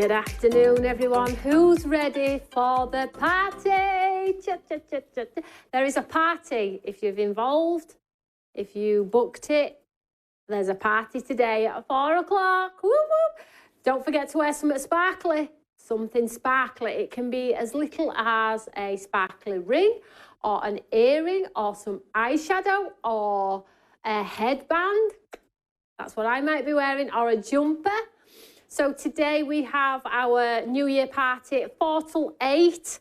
Good afternoon, everyone. Who's ready for the party? Cha, cha, cha, cha, cha. There is a party. If you've involved, if you booked it, there's a party today at 4 o'clock. Whoop, whoop. Don't forget to wear something sparkly. Something sparkly. It can be as little as a sparkly ring or an earring or some eyeshadow or a headband. That's what I might be wearing, or a jumper. So today we have our New Year party at 4 till 8.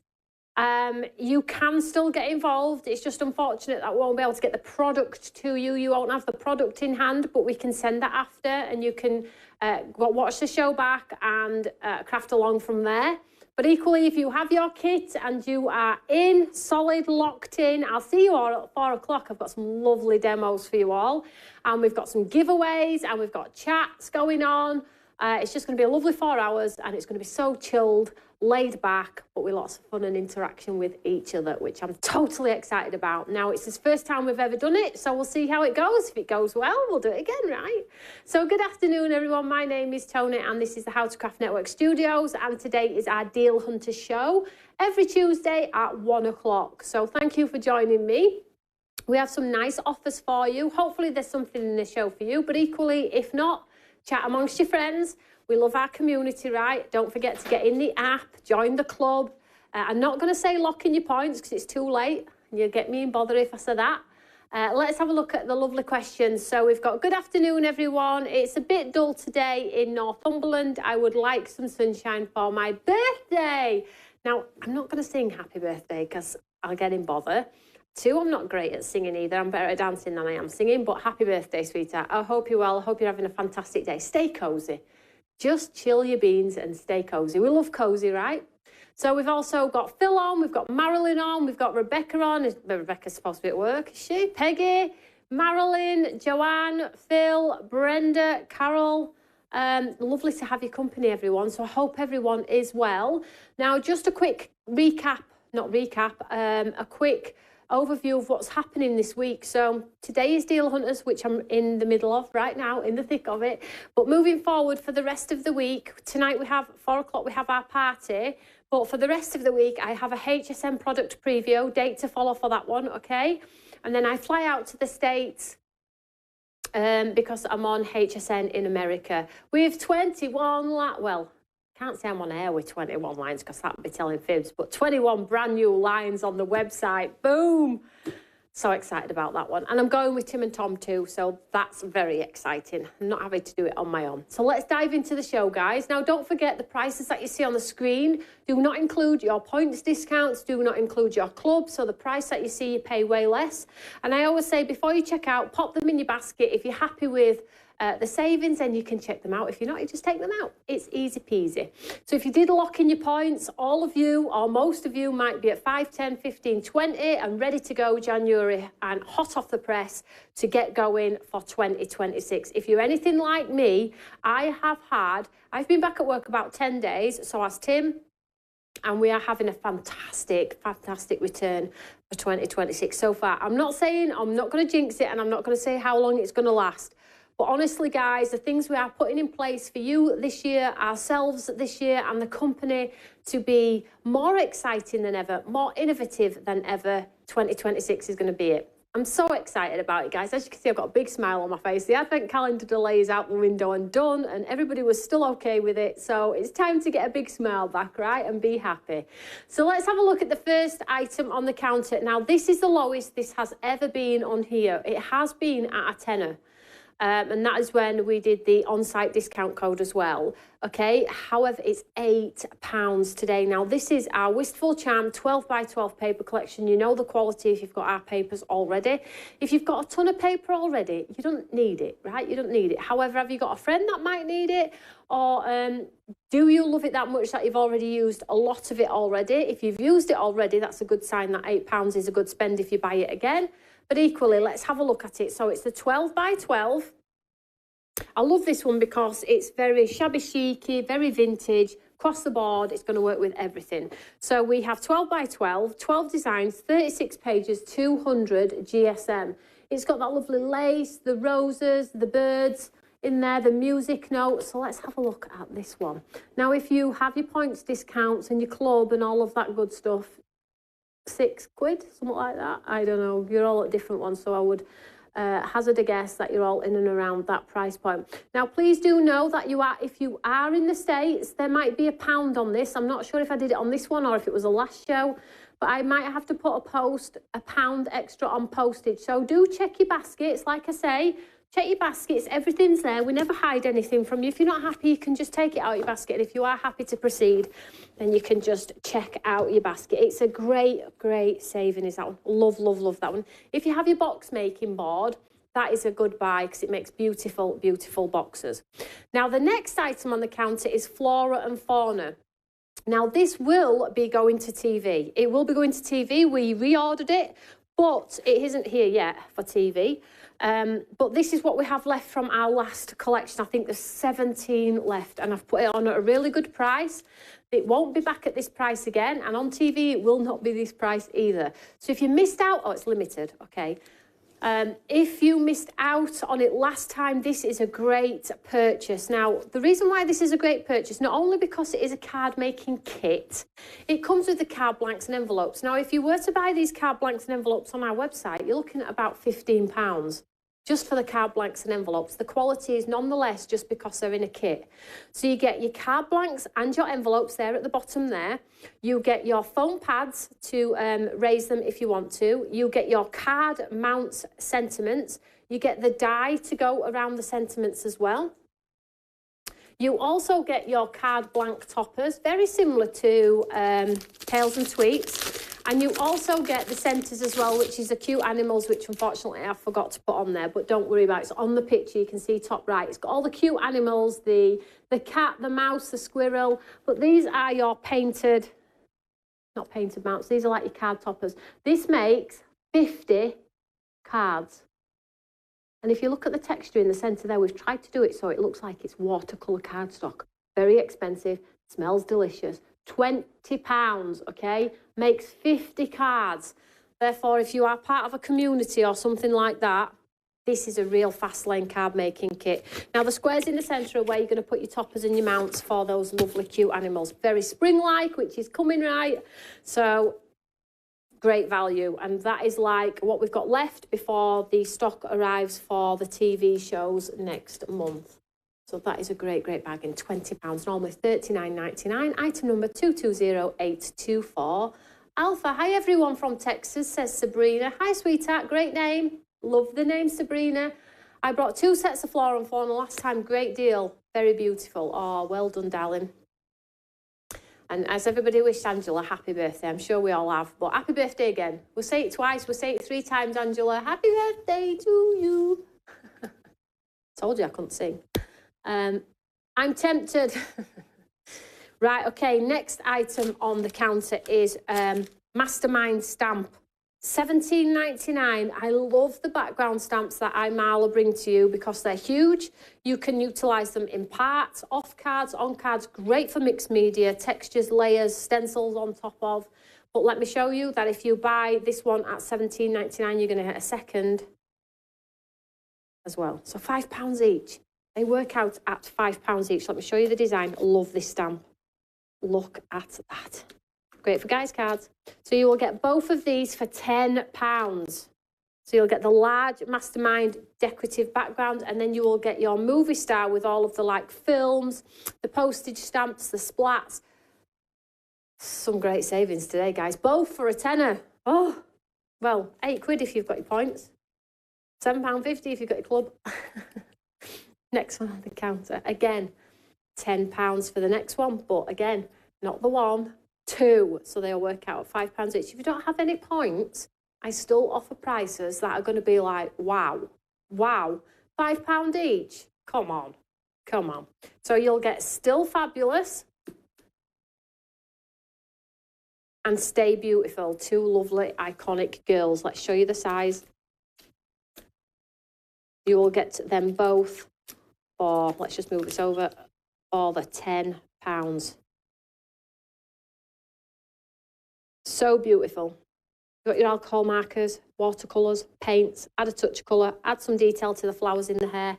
You can still get involved. It's just unfortunate that we won't be able to get the product to you. You won't have the product in hand, but we can send that after, and you can watch the show back and craft along from there. But equally, if you have your kit and you are in, solid, locked in, I'll see you all at 4 o'clock. I've got some lovely demos for you all. And we've got some giveaways and we've got chats going on. It's just going to be a lovely 4 hours, and it's going to be so chilled, laid back, but with lots of fun and interaction with each other, which I'm totally excited about. Now, it's the first time we've ever done it, so we'll see how it goes. If it goes well, we'll do it again, right? So good afternoon, everyone. My name is Toni, and this is the How to Craft Network Studios, and today is our Deal Hunter show every Tuesday at 1 o'clock. So thank you for joining me. We have some nice offers for you. Hopefully there's something in the show for you, but equally, if not, chat amongst your friends. We love our community, right? Don't forget to get in the app, join the club. I'm not going to say lock in your points because it's too late. You'll get me in bother if I say that. Let's have a look at the lovely questions. So we've got good afternoon, everyone. It's a bit dull today in Northumberland. I would like some sunshine for my birthday. Now, I'm not going to sing happy birthday because I'll get in bother. 2, I'm not great at singing either. I'm better at dancing than I am singing, but happy birthday, sweetheart. I hope you're well. I hope you're having a fantastic day. Stay cosy. Just chill your beans and stay cosy. We love cosy, right? So we've also got Phil on, we've got Marilyn on, we've got Rebecca on. Rebecca's supposed to be at work, is she? Peggy, Marilyn, Joanne, Phil, Brenda, Carol. Lovely to have your company, everyone. So I hope everyone is well. Now, just a quick recap, a quick overview of what's happening this week. So today is Deal Hunters, which I'm in the middle of right now, in the thick of it. But moving forward for the rest of the week, tonight we have 4 o'clock, we have our party. But for the rest of the week, I have a HSN product preview, date to follow for that one, okay? And then I fly out to the States because I'm on HSN in America. We have 21, well, can't say I'm on air with 21 lines because that would be telling fibs, but 21 brand new lines on the website. Boom! So excited about that one. And I'm going with Tim and Tom too, so that's very exciting. I'm not having to do it on my own. So let's dive into the show, guys. Now, don't forget the prices that you see on the screen do not include your points discounts, do not include your club. So the price that you see, you pay way less. And I always say, before you check out, pop them in your basket. If you're happy with the savings, then you can check them out. If you're not, you just take them out. It's easy peasy. So if you did lock in your points, all of you or most of you might be at 5, 10, 15, 20 and ready to go January and hot off the press to get going for 2026. If you're anything like me, I've been back at work about 10 days, so has Tim, and we are having a fantastic return for 2026 so far. I'm not going to jinx it, and I'm not going to say how long it's going to last. But honestly, guys, the things we are putting in place for you this year, ourselves this year, and the company to be more exciting than ever, more innovative than ever, 2026 is going to be it. I'm so excited about it, guys. As you can see, I've got a big smile on my face. The advent calendar delay is out the window and done, and everybody was still okay with it. So it's time to get a big smile back, right, and be happy. So let's have a look at the first item on the counter. Now, this is the lowest this has ever been on here. It has been at a tenner. And that is when we did the on-site discount code as well. Okay, however, it's £8 today. Now, this is our Wistful Charm 12 by 12 paper collection. You know the quality if you've got our papers already. If you've got a ton of paper already, you don't need it, right? You don't need it. However, have you got a friend that might need it? Or do you love it that much that you've already used a lot of it already? If you've used it already, that's a good sign that £8 is a good spend if you buy it again. But equally, let's have a look at it. So it's the 12 by 12. I love this one because it's very shabby chicy, very vintage, across the board. It's going to work with everything. So we have 12 by 12, 12 designs, 36 pages, 200 GSM. It's got that lovely lace, the roses, the birds. in there, the music notes. So let's have a look at this one. Now, if you have your points discounts and your club and all of that good stuff, £6, something like that. I don't know. You're all at different ones, so I would hazard a guess that you're all in and around that price point. Now, please do know that if you are in the States, there might be £1 on this. I'm not sure if I did it on this one or if it was a last show, but I might have to put £1 extra on postage. So do check your baskets. Like I say, check your baskets. Everything's there. We never hide anything from you. If you're not happy, you can just take it out of your basket. And if you are happy to proceed, then you can just check out your basket. It's a great, great saving, is that one. Love, love, love that one. If you have your box making board, that is a good buy because it makes beautiful, beautiful boxes. Now, the next item on the counter is Flora and Fauna. Now, this will be going to TV. It will be going to TV. We reordered it, but it isn't here yet for TV. But this is what we have left from our last collection. I think there's 17 left, and I've put it on at a really good price. It won't be back at this price again, and on TV it will not be this price either. So if you missed out, oh, it's limited, okay. If you missed out on it last time, this is a great purchase. Now, the reason why this is a great purchase, not only because it is a card making kit, it comes with the card blanks and envelopes. Now, if you were to buy these card blanks and envelopes on our website, you're looking at about £15 just for the card blanks and envelopes. The quality is nonetheless just because they're in a kit. So you get your card blanks and your envelopes there at the bottom there. You get your foam pads to raise them if you want to. You get your card mounts sentiments. You get the die to go around the sentiments as well. You also get your card blank toppers, very similar to Tails and Tweets. And you also get the centres as well, which is the cute animals, which unfortunately I forgot to put on there, but don't worry about it. It's on the picture, you can see top right. It's got all the cute animals, the cat, the mouse, the squirrel, but these are your painted, not painted mounts, these are like your card toppers. This makes 50 cards. And if you look at the texture in the centre there, we've tried to do it so it looks like it's watercolour cardstock. Very expensive, smells delicious. £20, okay, makes 50 cards. Therefore, if you are part of a community or something like that, this is a real fast lane card making kit. Now, the squares in the centre are where you're going to put your toppers and your mounts for those lovely cute animals. Very spring-like, which is coming right. So, great value. And that is like what we've got left before the stock arrives for the TV shows next month. So that is a great, great bargain, £20, normally $39.99. Item number 220824. Alpha, hi everyone from Texas, says Sabrina. Hi, sweetheart, great name. Love the name, Sabrina. I brought 2 sets of Flora and Fauna last time, great deal. Very beautiful. Oh, well done, darling. And as everybody wished Angela, happy birthday. I'm sure we all have, but happy birthday again. We'll say it twice, we'll say it 3 times, Angela. Happy birthday to you. Told you I couldn't sing. I'm tempted. Right, okay, next item on the counter is Mastermind stamp. £17.99. I love the background stamps that Marla bring to you because they're huge. You can utilise them in parts, off cards, on cards. Great for mixed media, textures, layers, stencils on top of. But let me show you that if you buy this one at £17.99, you're going to get a second as well. So £5 each. They work out at £5 each. Let me show you the design. Love this stamp. Look at that. Great for guys' cards. So you will get both of these for £10. So you'll get the large Mastermind decorative background, and then you will get your movie star with all of the like films, the postage stamps, the splats. Some great savings today, guys. Both for a tenner. Oh, well, £8 if you've got your points. £7.50 if you've got your club. Next one on the counter. Again, £10 for the next one, but again, not the one, 2. So they'll work out at £5 each. If you don't have any points, I still offer prices that are going to be like, wow, wow, £5 each. Come on, come on. So you'll get Still Fabulous and Stay Beautiful. 2 lovely, iconic girls. Let's show you the size. You will get them both for, let's just move this over, for the £10. So beautiful. You've got your alcohol markers, watercolours, paints, add a touch of colour, add some detail to the flowers in the hair.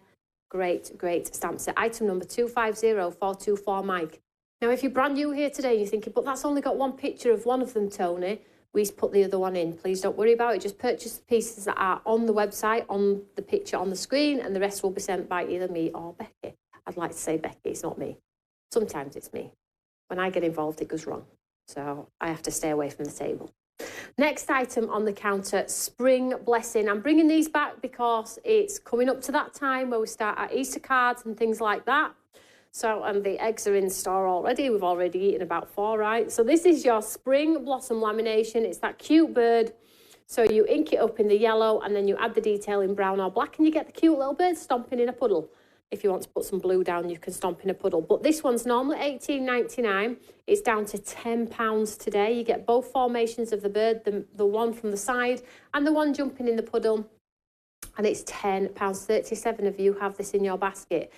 Great, great stamp set. Item number 250424, Mike. Now, if you're brand new here today, you're thinking, but that's only got one picture of one of them, Toni. We put the other one in. Please don't worry about it. Just purchase the pieces that are on the website, on the picture on the screen, and the rest will be sent by either me or Becky. I'd like to say Becky, it's not me. Sometimes it's me. When I get involved, it goes wrong. So I have to stay away from the table. Next item on the counter, Spring Blessing. I'm bringing these back because it's coming up to that time where we start our Easter cards and things like that. So, and the eggs are in store already. We've already eaten about 4, right? So this is your Spring Blossom lamination. It's that cute bird. So you ink it up in the yellow and then you add the detail in brown or black and you get the cute little bird stomping in a puddle. If you want to put some blue down, you can stomp in a puddle. But this one's normally $18.99. It's down to £10 today. You get both formations of the bird, the one from the side and the one jumping in the puddle. And it's £10. 37 of you have this in your basket.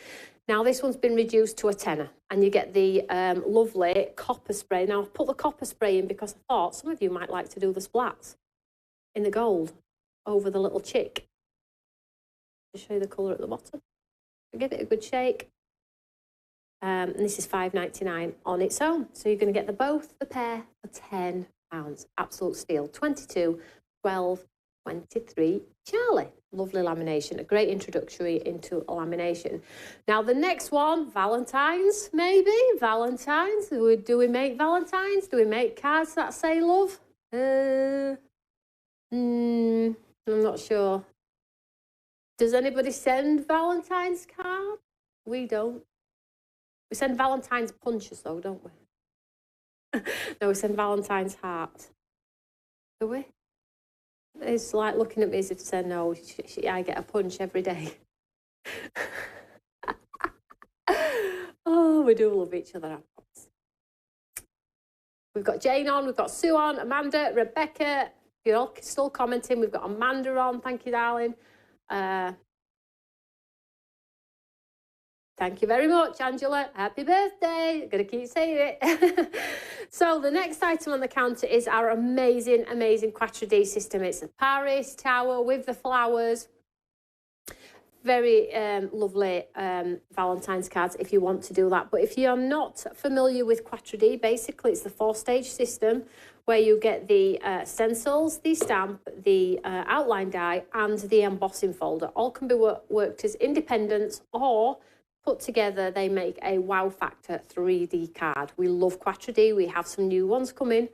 Now, this one's been reduced to a tenner, and you get the lovely copper spray. Now, I've put the copper spray in because I thought some of you might like to do the splats in the gold over the little chick. I'll show you the colour at the bottom. Give it a good shake. And this is $5.99 on its own. So you're going to get both the pair for £10. Absolute steal. 22, 12, 23, Charlie. Lovely lamination, a great introductory into lamination. Now the next one, Valentine's, maybe? Valentine's. Do we make Valentine's? Do we make cards that say love? I'm not sure. Does anybody send Valentine's cards? We don't. We send Valentine's punches though, don't we? No, we send Valentine's hearts. Do we? It's like looking at me as if to say, no, I get a punch every day. Oh, we do love each other. We've got Jane on, we've got Sue on, Amanda, Rebecca. You're all still commenting. We've got Amanda on. Thank you, darling. Thank you very much, Angela. Happy birthday. I'm going to keep saying it. So the next item on the counter is our amazing, amazing Quattrad system. It's a Paris tower with the flowers. Very lovely Valentine's cards if you want to do that. But if you're not familiar with Quattrad, basically it's the 4-stage system where you get the stencils, the stamp, the outline die, and the embossing folder. All can be worked as independents or put together. They make a wow factor 3D card. We love Quattrad. We have some new ones coming.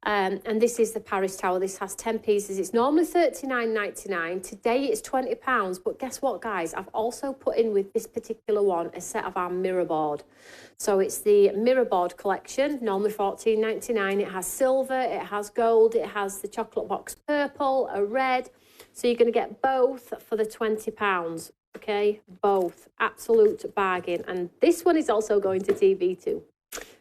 And this is the Paris Tower. This has 10 pieces. It's normally $39.99. Today it's £20. But guess what, guys? I've also put in with this particular one a set of our mirrorboard. So it's the mirrorboard collection, normally $14.99. It has silver, it has gold, it has the chocolate box purple, a red. So you're going to get both for the £20. Okay, both. Absolute bargain. And this one is also going to TV too.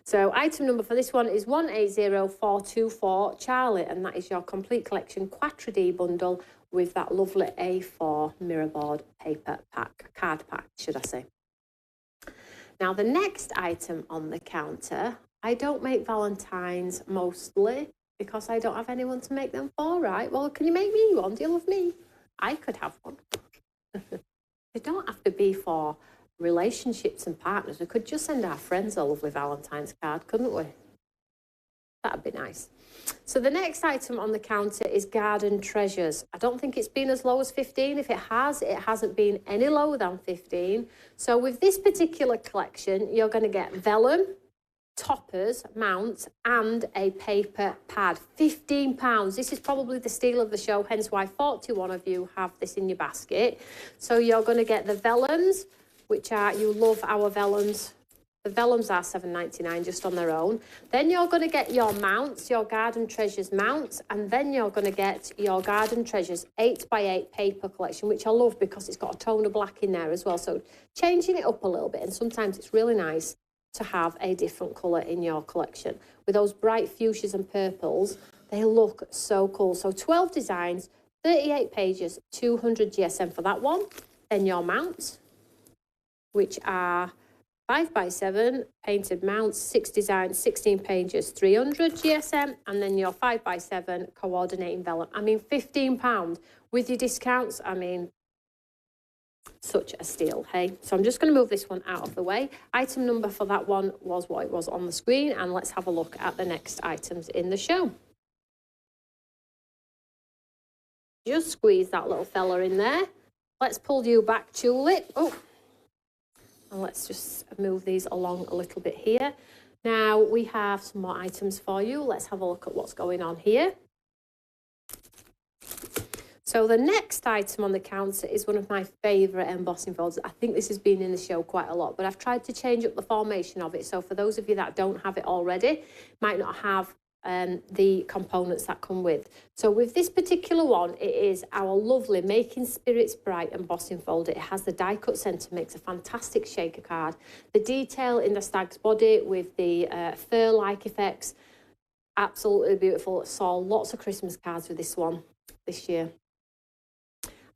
So item number for this one is 180424 Charlie, and that is your complete collection Quattrad bundle with that lovely A4 mirrorboard paper pack, card pack, should I say. Now the next item on the counter, I don't make Valentine's mostly because I don't have anyone to make them for, right? Well, can you make me one? Do you love me? I could have one. They don't have to be for relationships and partners. We could just send our friends a lovely Valentine's card, couldn't we? That'd be nice. So the next item on the counter is Garden Treasures. I don't think it's been as low as 15. If it has, it hasn't been any lower than 15. So with this particular collection, you're going to get vellum, toppers, mounts, and a paper pad. £15. This is probably the steal of the show, hence why 41 of you have this in your basket. So you're going to get the vellums, which are, you love our vellums. The vellums are $7.99 just on their own. Then you're going to get your mounts, your Garden Treasures mounts, and then you're going to get your Garden Treasures 8x8 paper collection, which I love because it's got a tone of black in there as well. So changing it up a little bit, and sometimes it's really nice to have a different colour in your collection. With those bright fuchsias and purples, they look so cool. So 12 designs, 38 pages, 200 GSM for that one. Then your mounts, which are 5x7 painted mounts, 6 designs, 16 pages, 300 GSM, and then your 5x7 coordinating vellum. I mean, £15 with your discounts. I mean, Such a steal, hey? So I'm just going to move this one out of the way. Item number for that one was what it was on the screen, and let's have a look at the next items in the show. Just squeeze that little fella in there. Let's pull you back, Tulip. Oh, and let's just move these along a little bit here. Now we have some more items for you. Let's have a look at what's going on here. So the next item on the counter is one of my favourite embossing folders. I think this has been in the show quite a lot, but I've tried to change up the formation of it. So for those of you that don't have it already, might not have the components that come with. So with this particular one, it is our lovely Making Spirits Bright embossing folder. It has the die cut centre, makes a fantastic shaker card. The detail in the stag's body with the fur-like effects, absolutely beautiful. Saw lots of Christmas cards with this one this year.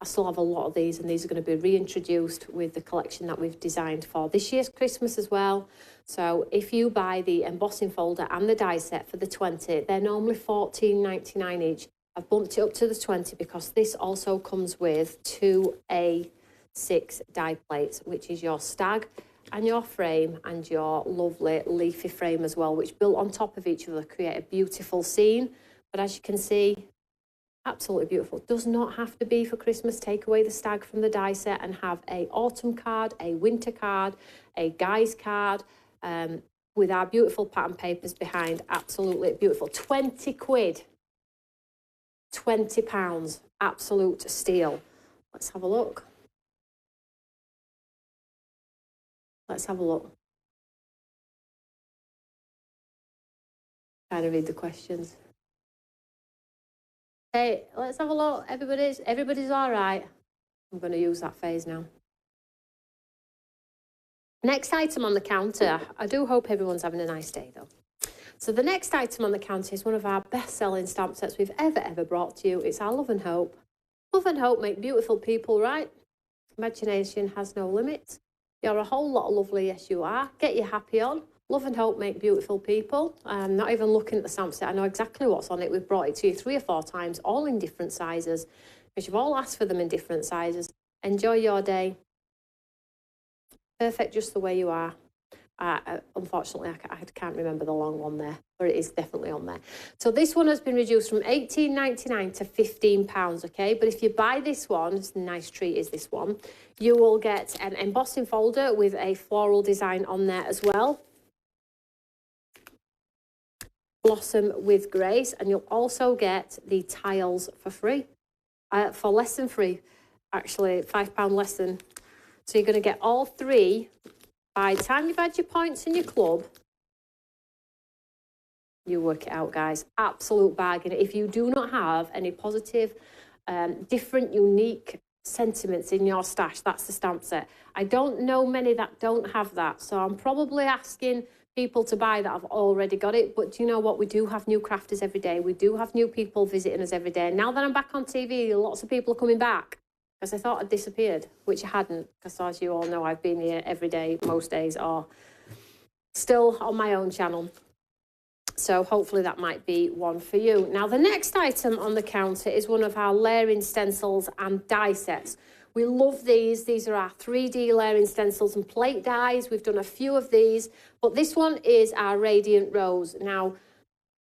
I still have a lot of these, and these are going to be reintroduced with the collection that we've designed for this year's Christmas as well. So if you buy the embossing folder and the die set for the 20, they're normally $14.99 each. I've bumped it up to the 20 because this also comes with 2 A6 die plates, which is your stag and your frame and your lovely leafy frame as well, which built on top of each other create a beautiful scene. But as you can see, absolutely beautiful. Does not have to be for Christmas. Take away the stag from the die set and have a autumn card, a winter card, a guy's card, with our beautiful pattern papers behind. Absolutely beautiful. 20 quid. £20. Absolute steal. Let's have a look. Let's have a look. Trying to read the questions. Hey, let's have a look. Everybody's all right. I'm going to use that phase now. Next item on the counter. I do hope everyone's having a nice day, though. So the next item on the counter is one of our best-selling stamp sets we've ever brought to you. It's our Love and Hope. Love and Hope make beautiful people, right? Imagination has no limits. You're a whole lot of lovely, yes you are. Get your happy on. Love and Hope make beautiful people. I'm not even looking at the stamp set. I know exactly what's on it. We've brought it to you 3 or 4 times, all in different sizes, because you've all asked for them in different sizes. Enjoy your day. Perfect just the way you are. Unfortunately, I can't remember the long one there, but it is definitely on there. So this one has been reduced from £18.99 to £15, okay? But if you buy this one, it's a nice treat is this one, you will get an embossing folder with a floral design on there as well. Blossom with Grace, and you'll also get the tiles for free, for less than free, actually, £5 less than. So you're going to get all 3 by the time you've had your points in your club. You work it out, guys. Absolute bargain. If you do not have any positive, different, unique sentiments in your stash, that's the stamp set. I don't know many that don't have that, so I'm probably asking people to buy that have already got it. But do you know what? We do have new crafters every day. We do have new people visiting us every day. Now that I'm back on TV, lots of people are coming back because I thought I'd disappeared, which I hadn't, because as you all know, I've been here every day, most days, or still on my own channel. So hopefully that might be one for you. Now, the next item on the counter is one of our layering stencils and die sets. We love these. These are our 3D layering stencils and plate dies. We've done a few of these, but this one is our Radiant Rose. Now,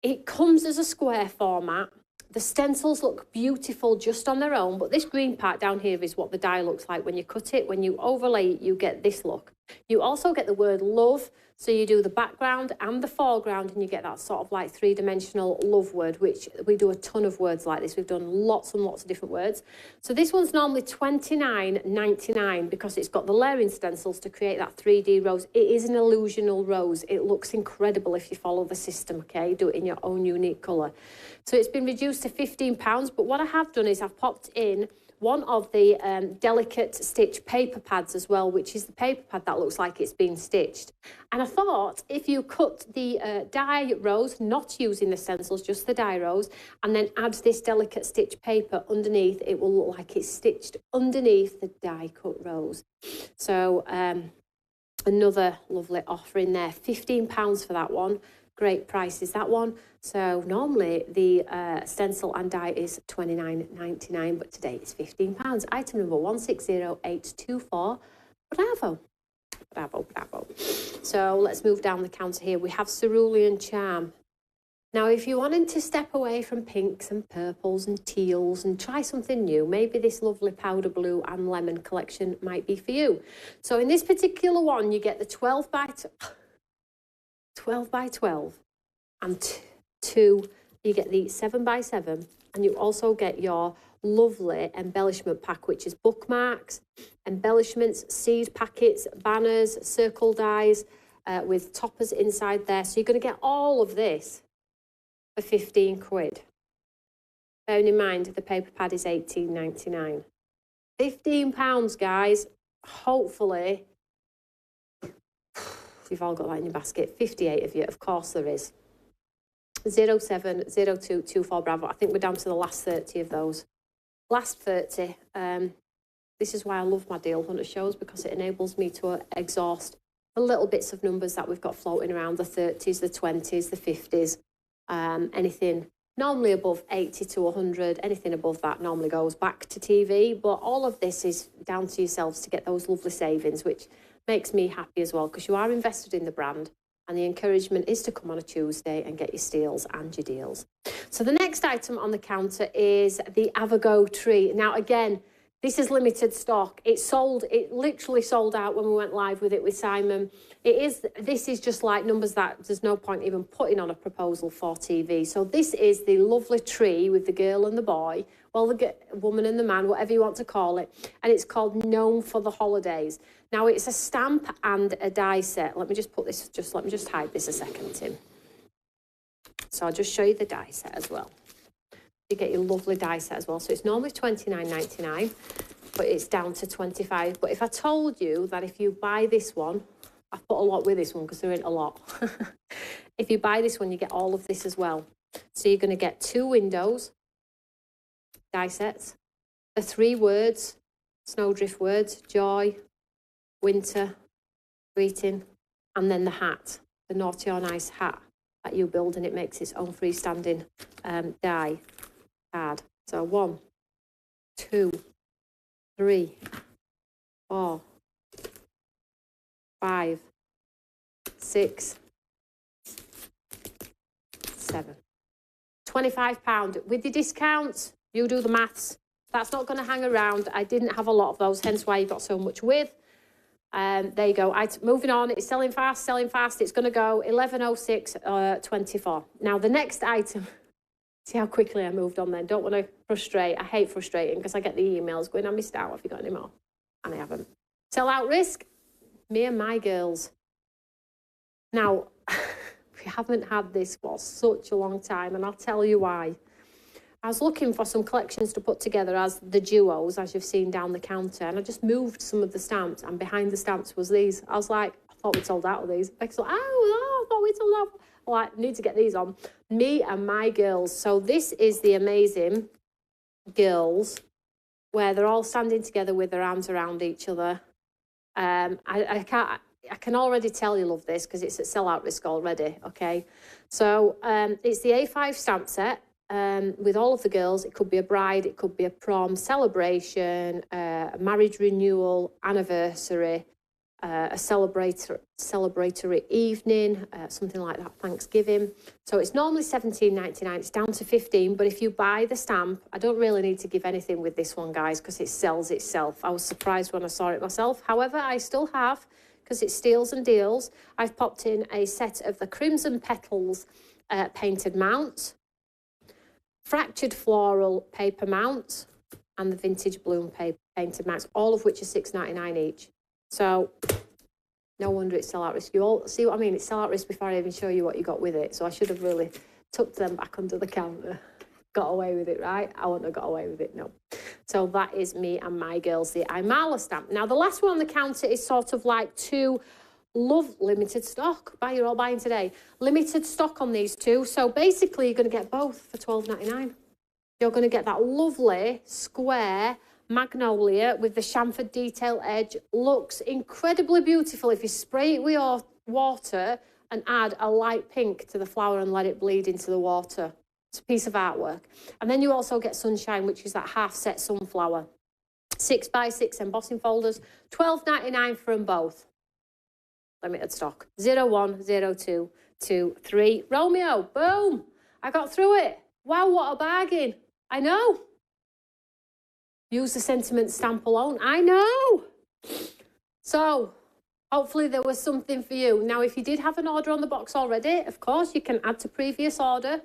it comes as a square format. The stencils look beautiful just on their own, but this green part down here is what the die looks like when you cut it. When you overlay it, you get this look. You also get the word love, so you do the background and the foreground, and you get that sort of like 3-dimensional love word, which we do a ton of words like this. We've done lots and lots of different words. So this one's normally $29.99 because it's got the layering stencils to create that 3D rose. It is an illusional rose. It looks incredible if you follow the system, okay? Do it in your own unique colour. So it's been reduced to £15, but what I have done is I've popped in one of the delicate stitch paper pads as well, which is the paper pad that looks like it's been stitched. And I thought if you cut the die rose, not using the stencils, just the die rose, and then add this delicate stitch paper underneath, it will look like it's stitched underneath the die cut rose. So another lovely offer in there, £15 for that one. Great price is that one. So normally the stencil and die is £29.99, but today it's £15. Item number 160824. Bravo. Bravo, bravo. So let's move down the counter here. We have Cerulean Charm. Now, if you're wanting to step away from pinks and purples and teals and try something new, maybe this lovely powder blue and lemon collection might be for you. So in this particular one, you get the 12 by 12, and two, you get the 7 by 7, and you also get your lovely embellishment pack, which is bookmarks, embellishments, seed packets, banners, circle dies with toppers inside there. So you're going to get all of this for 15 quid. Bearing in mind the paper pad is £18.99. £15, guys. Hopefully you've all got that in your basket. 58 of you, of course there is. 070224 Bravo. I think we're down to the last 30 of those. Last 30. This is why I love my deal hunter shows, because it enables me to exhaust the little bits of numbers that we've got floating around, the 30s, the 20s, the 50s, anything normally above 80 to 100, anything above that normally goes back to TV. But all of this is down to yourselves to get those lovely savings, which makes me happy as well, because you are invested in the brand, and the encouragement is to come on a Tuesday and get your steals and your deals. So the next item on the counter is the Avogo tree. Now, again, this is limited stock. It literally sold out when we went live with it with Simon. This is just like numbers that there's no point even putting on a proposal for TV. So this is the lovely tree with the girl and the boy, well, the woman and the man, whatever you want to call it. And it's called Gnome for the Holidays. Now, it's a stamp and a die set. Let me just put this, let me just hide this a second, Tim. So I'll just show you the die set as well. You get your lovely die set as well. So it's normally £29.99, but it's down to £25. But if I told you that if you buy this one, I've put a lot with this one because there ain't a lot. If you buy this one, you get all of this as well. So you're going to get 2 windows, die sets, the 3 words, snowdrift words, joy, winter, greeting, and then the hat, the naughty or nice hat that you build, and it makes its own freestanding die card. So 1, 2, 3, 4, 5, 6, 7. £25 with your discounts. You do the maths. That's not going to hang around. I didn't have a lot of those, hence why you got so much with. There you go. Moving on. It's selling fast, selling fast. It's going to go 11:06:24. Now the next item. See how quickly I moved on then. Don't want to frustrate. I hate frustrating because I get the emails going, I missed out. Have you got any more? And I haven't. Sell out risk. Me and my girls. Now, we haven't had this for such a long time, and I'll tell you why. I was looking for some collections to put together as the duos, as you've seen down the counter, and I just moved some of the stamps, and behind the stamps was these. I was like, I thought we'd sold out of these. I was like, I thought we'd sold out. Like, I need to get these on. Me and my girls. So this is the amazing girls, where they're all standing together with their arms around each other. I can already tell you love this because it's at sell-out risk already, okay? So it's the A5 stamp set with all of the girls. It could be a bride, it could be a prom, celebration, a marriage renewal, anniversary, a celebratory evening, something like that, Thanksgiving. So it's normally £17.99, it's down to £15, but if you buy the stamp, I don't really need to give anything with this one, guys, because it sells itself. I was surprised when I saw it myself. However, I still have, because it's steals and deals, I've popped in a set of the Crimson Petals painted mounts, fractured floral paper mounts, and the vintage bloom paper painted mounts, all of which are £6.99 each. So no wonder it's sell-out risk. You all see what I mean? It's sell-out risk before I even show you what you got with it. So I should have really tucked them back under the counter. Got away with it, right? I wouldn't have got away with it, no. So that is me and my girls, the Imala stamp. Now, the last one on the counter is sort of like two limited stock. Buy, you're all buying today. Limited stock on these two. So basically, you're going to get both for £12.99. You're going to get that lovely square magnolia with the chamfered detail edge. Looks incredibly beautiful. If you spray it with your water and add a light pink to the flower and let it bleed into the water. It's a piece of artwork. And then you also get sunshine, which is that half set sunflower. 6x6 embossing folders, $12.99 for them both. Limited stock. 010223. Romeo, boom! I got through it. Wow, what a bargain. I know. Use the sentiment stamp alone. I know. So, hopefully there was something for you. Now, if you did have an order on the box already, of course, you can add to previous order.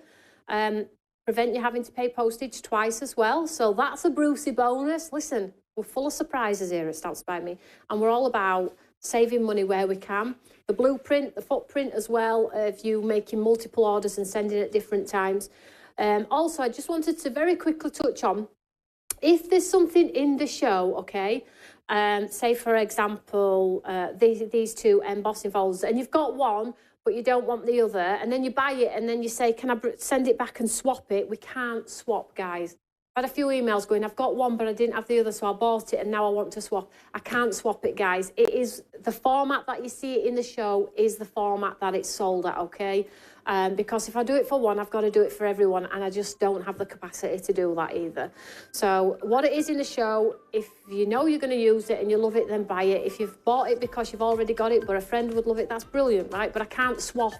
Prevent you having to pay postage twice as well. So that's a Brucey bonus. Listen, we're full of surprises here at Stamps by Me. And we're all about saving money where we can. The blueprint, the footprint as well, if you making multiple orders and sending at different times. Also, I just wanted to very quickly touch on, if there's something in the show, okay, say for example, these two embossing folders, and you've got one, but you don't want the other, and then you buy it, and then you say, can I send it back and swap it? We can't swap, guys. I had a few emails going, I've got one, but I didn't have the other, so I bought it, and now I want to swap. I can't swap it, guys. It is the format that you see it in the show is the format that it's sold at, okay? Because if I do it for one, I've got to do it for everyone, and I just don't have the capacity to do that either. So what it is in the show, if you know you're going to use it and you love it, then buy it. If you've bought it because you've already got it, but a friend would love it, that's brilliant, right? But I can't swap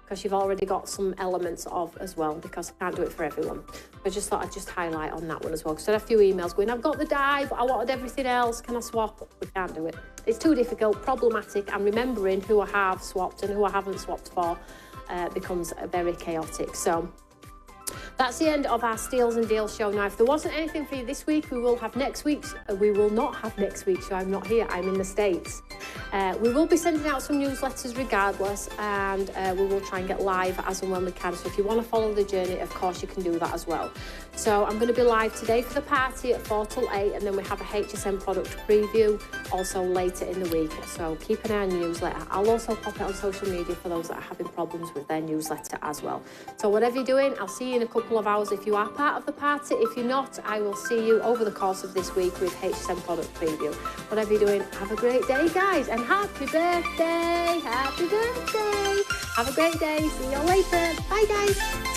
because you've already got some elements of as well, because I can't do it for everyone. I just thought I'd just highlight on that one as well, because I had a few emails going, I've got the die, but I wanted everything else, can I swap? We can't do it. It's too difficult, problematic, and remembering who I have swapped and who I haven't swapped for becomes very chaotic. So that's the end of our Steals and Deals show. Now, if there wasn't anything for you this week, we will have next week's. We will not have next week's show. I'm not here. I'm in the States. We will be sending out some newsletters regardless, and we will try and get live as and when we can. So if you want to follow the journey, of course, you can do that as well. So I'm going to be live today for the party at 4 till 8, and then we have a HSN product preview also later in the week. So keep an eye on your newsletter. I'll also pop it on social media for those that are having problems with their newsletter as well. So whatever you're doing, I'll see you in a couple of hours if you are part of the party. If you're not, I will see you over the course of this week with HSN product preview. Whatever you're doing, have a great day, guys, and happy birthday. Happy birthday. Have a great day. See you all later. Bye, guys.